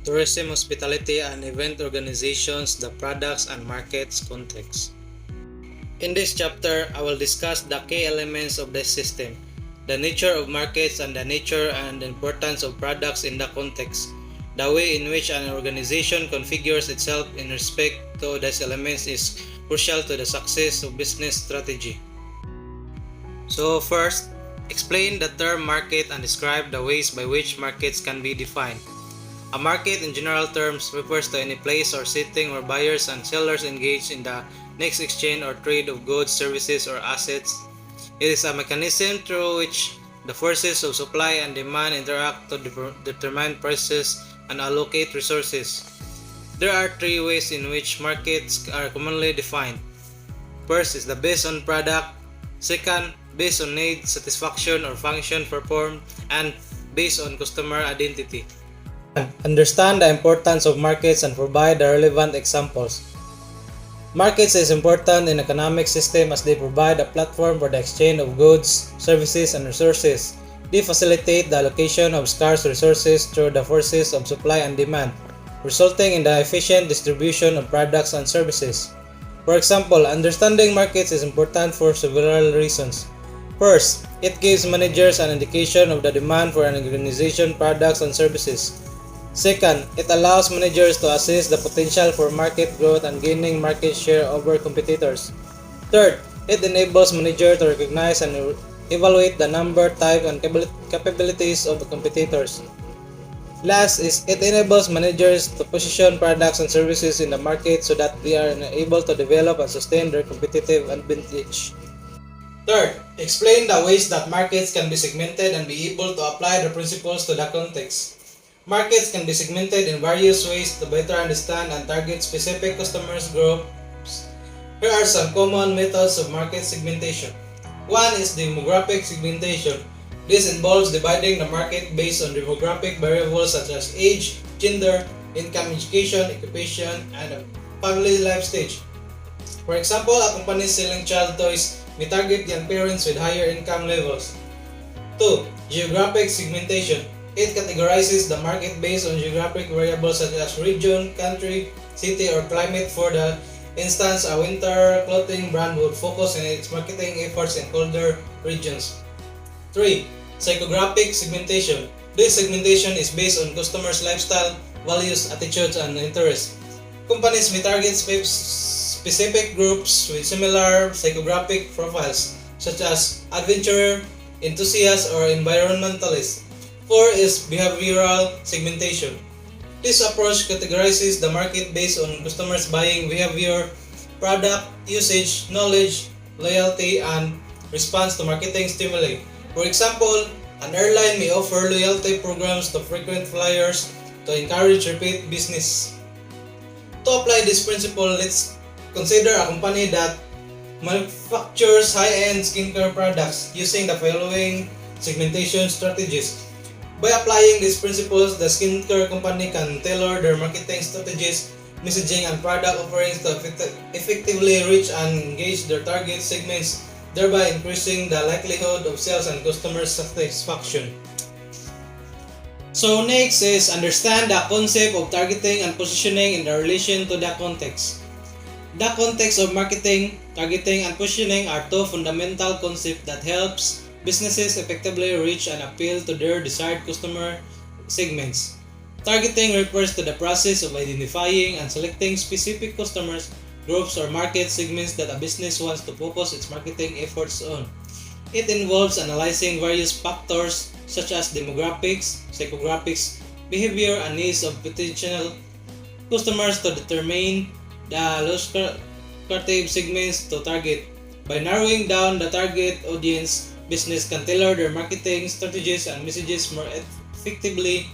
tourism, hospitality, and event organizations, the products and markets context. In this chapter, I will discuss the key elements of this system, the nature of markets and the nature and the importance of products in the context, the way in which an organization configures itself in respect to these elements is crucial to the success of business strategy. So first, explain the term market and describe the ways by which markets can be defined. A market in general terms refers to any place or setting where buyers and sellers engage in the next exchange or trade of goods, services, or assets. It is a mechanism through which the forces of supply and demand interact to determine prices and allocate resources. There are three ways in which markets are commonly defined. First is the based on product, second, based on need, satisfaction, or function performed, and based on customer identity. Understand the importance of markets and provide the relevant examples. Markets is important in economic system as they provide a platform for the exchange of goods, services, and resources. They facilitate the allocation of scarce resources through the forces of supply and demand, resulting in the efficient distribution of products and services. For example, understanding markets is important for several reasons. First, it gives managers an indication of the demand for an organization's products and services. Second, it allows managers to assess the potential for market growth and gaining market share over competitors. Third, it enables managers to recognize and evaluate the number, type, and capabilities of the competitors. Last is it enables managers to position products and services in the market so that they are able to develop and sustain their competitive advantage. Third, explain the ways that markets can be segmented and be able to apply the principles to the context. Markets can be segmented in various ways to better understand and target specific customers groups. Here are some common methods of market segmentation. One is demographic segmentation. This involves dividing the market based on demographic variables such as age, gender, income, education, occupation, and family life stage. For example, a company selling child toys may target young parents with higher income levels. 2. Geographic segmentation. It categorizes the market based on geographic variables such as region, country, city, or climate. For the instance, a winter clothing brand would focus on its marketing efforts in colder regions. 3. Psychographic segmentation. This segmentation is based on customers' lifestyle, values, attitudes, and interests. Companies may target specific groups with similar psychographic profiles, such as adventurer, enthusiasts, or environmentalists. 4 is behavioral segmentation. This approach categorizes the market based on customers' buying behavior, product usage, knowledge, loyalty, and response to marketing stimuli. For example, an airline may offer loyalty programs to frequent flyers to encourage repeat business. To apply this principle, let's consider a company that manufactures high-end skincare products using the following segmentation strategies. By applying these principles, the skincare company can tailor their marketing strategies, messaging, and product offerings to effectively reach and engage their target segments, thereby increasing the likelihood of sales and customer satisfaction. So next is understand the concept of targeting and positioning in relation to the context. The context of marketing, targeting, and positioning are two fundamental concepts that helps businesses effectively reach and appeal to their desired customer segments. Targeting refers to the process of identifying and selecting specific customers, groups, or market segments that a business wants to focus its marketing efforts on. It involves analyzing various factors such as demographics, psychographics, behavior, and needs of potential customers to determine the lucrative segments to target. By narrowing down the target audience, business can tailor their marketing strategies and messages more effectively,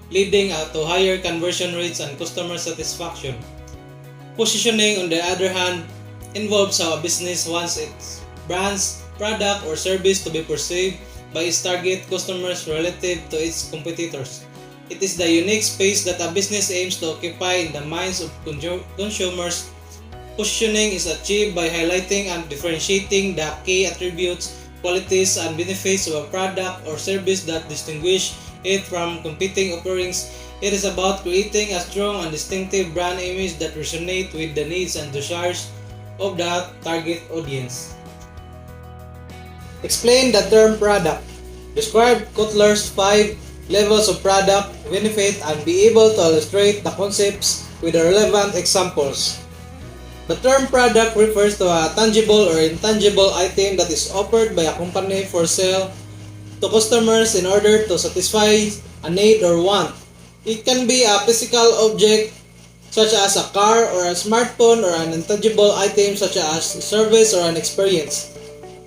leading to higher conversion rates and customer satisfaction. Positioning, on the other hand, involves how a business wants its brand's product or service to be perceived by its target customers relative to its competitors. It is the unique space that a business aims to occupy in the minds of consumers. Positioning is achieved by highlighting and differentiating the key attributes, qualities, and benefits of a product or service that distinguish it from competing offerings. It is about creating a strong and distinctive brand image that resonates with the needs and desires of the target audience. Explain the term product. Describe Kotler's 5 levels of product benefit and be able to illustrate the concepts with the relevant examples. The term product refers to a tangible or intangible item that is offered by a company for sale to customers in order to satisfy a need or want. It can be a physical object such as a car or a smartphone or an intangible item such as a service or an experience.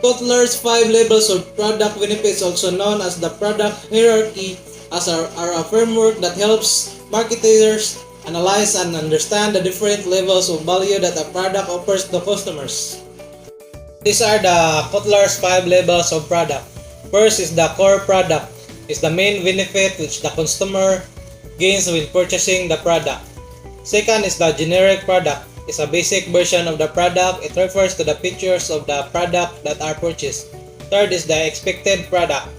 Kotler's 5 levels of product benefits, also known as the product hierarchy, are a framework that helps marketers analyze and understand the different levels of value that a product offers to customers. These are the Kotler's 5 levels of product. First is the core product. Is the main benefit which the consumer gains when purchasing the product. Second is the generic product. Is a basic version of the product. It refers to the features of the product that are purchased. Third is the expected product.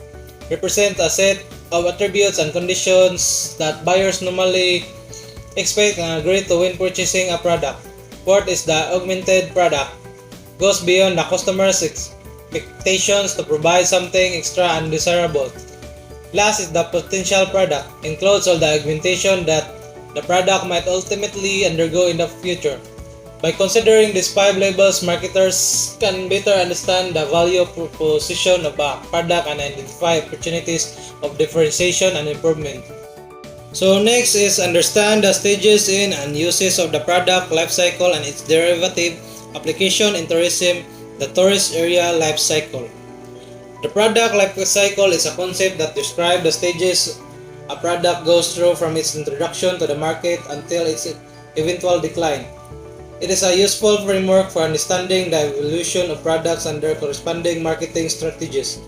Represents a set of attributes and conditions that buyers normally expect and agree to when purchasing a product. Fourth is the augmented product. Goes beyond the customer's expectations to provide something extra and desirable. Last is the potential product. Includes all the augmentation that the product might ultimately undergo in the future. By considering these 5 labels, marketers can better understand the value proposition of a product and identify opportunities of differentiation and improvement. So next is understand the stages in and uses of the product lifecycle and its derivative application in tourism, the tourist area lifecycle. The product lifecycle is a concept that describes the stages a product goes through from its introduction to the market until its eventual decline. It is a useful framework for understanding the evolution of products and their corresponding marketing strategies.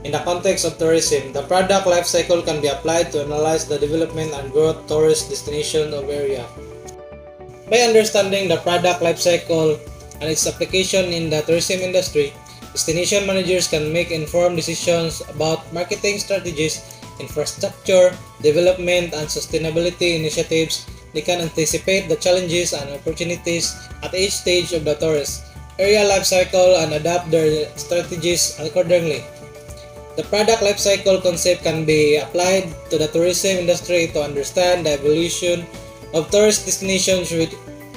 In the context of tourism, the product lifecycle can be applied to analyze the development and growth tourist destination of area. By understanding the product lifecycle and its application in the tourism industry, destination managers can make informed decisions about marketing strategies, infrastructure, development, and sustainability initiatives. They can anticipate the challenges and opportunities at each stage of the tourist area lifecycle and adapt their strategies accordingly. The product lifecycle concept can be applied to the tourism industry to understand the evolution of tourist destinations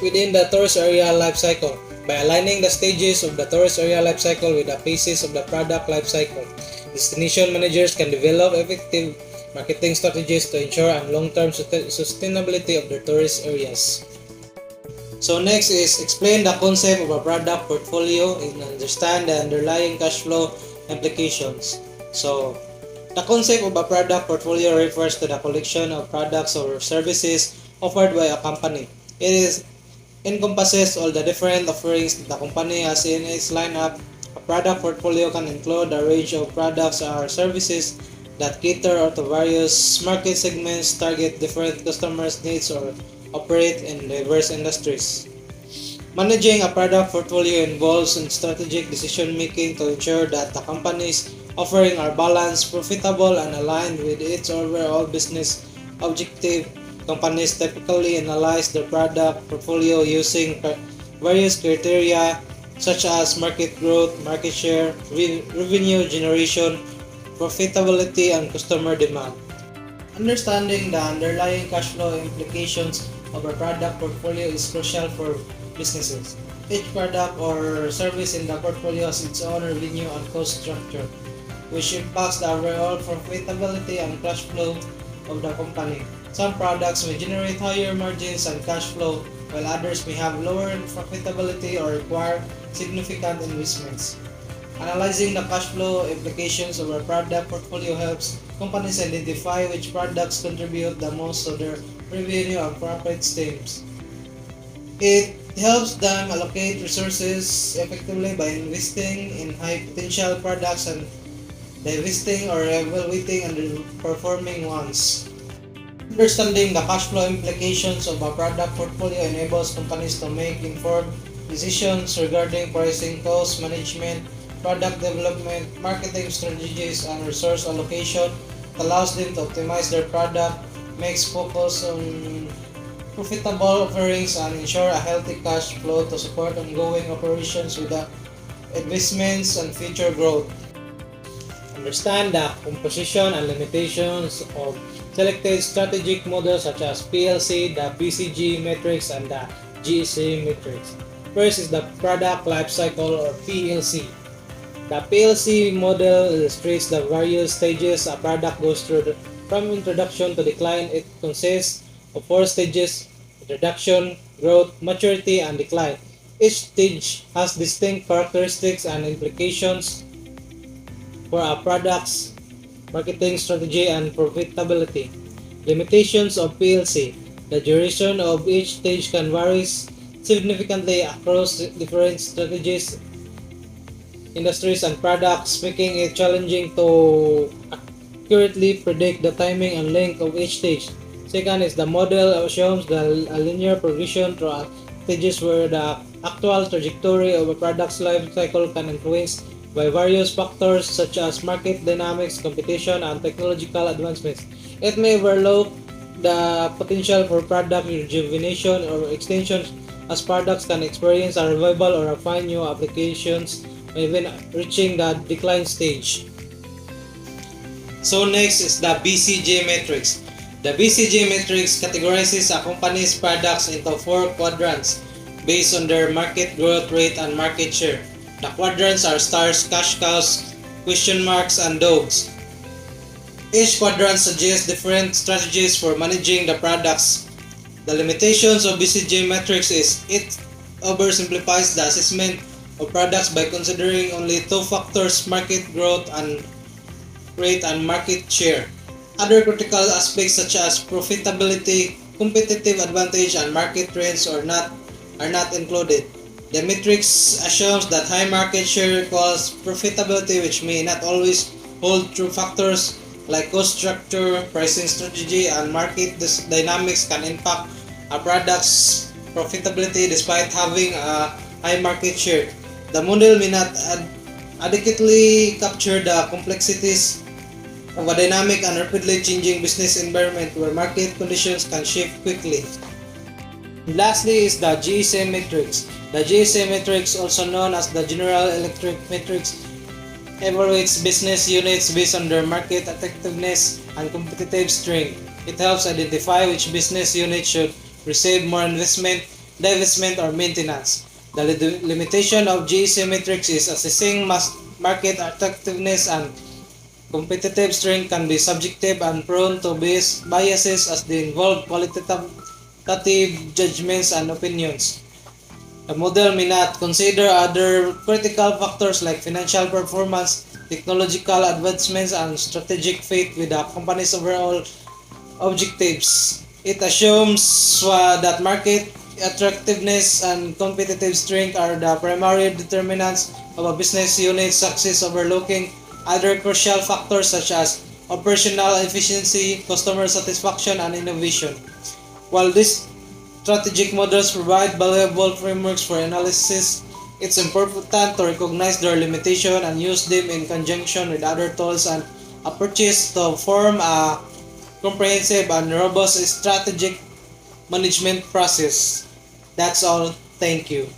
within the tourist area lifecycle. By aligning the stages of the tourist area lifecycle with the phases of the product lifecycle, destination managers can develop effective marketing strategies to ensure and long-term sustainability of their tourist areas. So next is explain the concept of a product portfolio and understand the underlying cash flow implications. So the concept of a product portfolio refers to the collection of products or services offered by a company. It encompasses all the different offerings that the company has in its lineup. A product portfolio can include a range of products or services that cater to various market segments, target different customers' needs, or operate in diverse industries. Managing a product portfolio involves strategic decision making to ensure that the company's offering are balanced, profitable, and aligned with its overall business objective. Companies typically analyze their product portfolio using various criteria such as market growth, market share, revenue generation, profitability, and customer demand. Understanding the underlying cash flow implications of a product portfolio is crucial for businesses. Each product or service in the portfolio has its own revenue and cost structure, which impacts the overall profitability and cash flow of the company. Some products may generate higher margins and cash flow, while others may have lower profitability or require significant investments. Analyzing the cash flow implications of a product portfolio helps companies identify which products contribute the most to their revenue and profit streams. It helps them allocate resources effectively by investing in high potential products and divesting or evaluating underperforming ones. Understanding the cash flow implications of a product portfolio enables companies to make informed decisions regarding pricing, cost management, product development, marketing strategies, and resource allocation. It allows them to optimize their product makes focus on profitable offerings and ensure a healthy cash flow to support ongoing operations with the investments and future growth. Understand the composition and limitations of selected strategic models such as PLC, the BCG matrix, and the GEC matrix. First is the product life cycle or PLC. The PLC model illustrates the various stages a product goes through from introduction to decline. It consists of 4 stages: introduction, growth, maturity, and decline. Each stage has distinct characteristics and implications for a product's marketing strategy and profitability. Limitations of PLC. The duration of each stage can vary significantly across different strategies, industries, and products, making it challenging to accurately predict the timing and length of each stage. Second is the model assumes a linear progression through stages where the actual trajectory of a product's life cycle can influence by various factors such as market dynamics, competition, and technological advancements. It may overlook the potential for product rejuvenation or extensions as products can experience a revival or find new applications even reaching the decline stage. So next is the BCG matrix. The BCG matrix categorizes a company's products into 4 quadrants based on their market growth rate and market share. The quadrants are stars, cash cows, question marks, and dogs. Each quadrant suggests different strategies for managing the products. The limitations of BCG matrix is it oversimplifies the assessment of products by considering only 2 factors: market growth and rate and market share. Other critical aspects such as profitability, competitive advantage, and market trends are not included. The matrix assumes that high market share equals profitability, which may not always hold true. Factors like cost structure, pricing strategy, and market dynamics can impact a product's profitability despite having a high market share. The model may not adequately capture the complexities of a dynamic and rapidly changing business environment where market conditions can shift quickly. Lastly is the GSM matrix. The GSM matrix, also known as the General Electric matrix, evaluates business units based on their market effectiveness and competitive strength. It helps identify which business unit should receive more investment, divestment, or maintenance. The limitation of GSM matrix is assessing market effectiveness and competitive strength can be subjective and prone to biases as they involve qualitative judgments and opinions. The model may not consider other critical factors like financial performance, technological advancements, and strategic fit with the company's overall objectives. It assumes that market attractiveness and competitive strength are the primary determinants of a business unit's success, overlooking other crucial factors such as operational efficiency, customer satisfaction, and innovation. While these strategic models provide valuable frameworks for analysis, it's important to recognize their limitation and use them in conjunction with other tools and approaches to form a comprehensive and robust strategic management process. That's all. Thank you.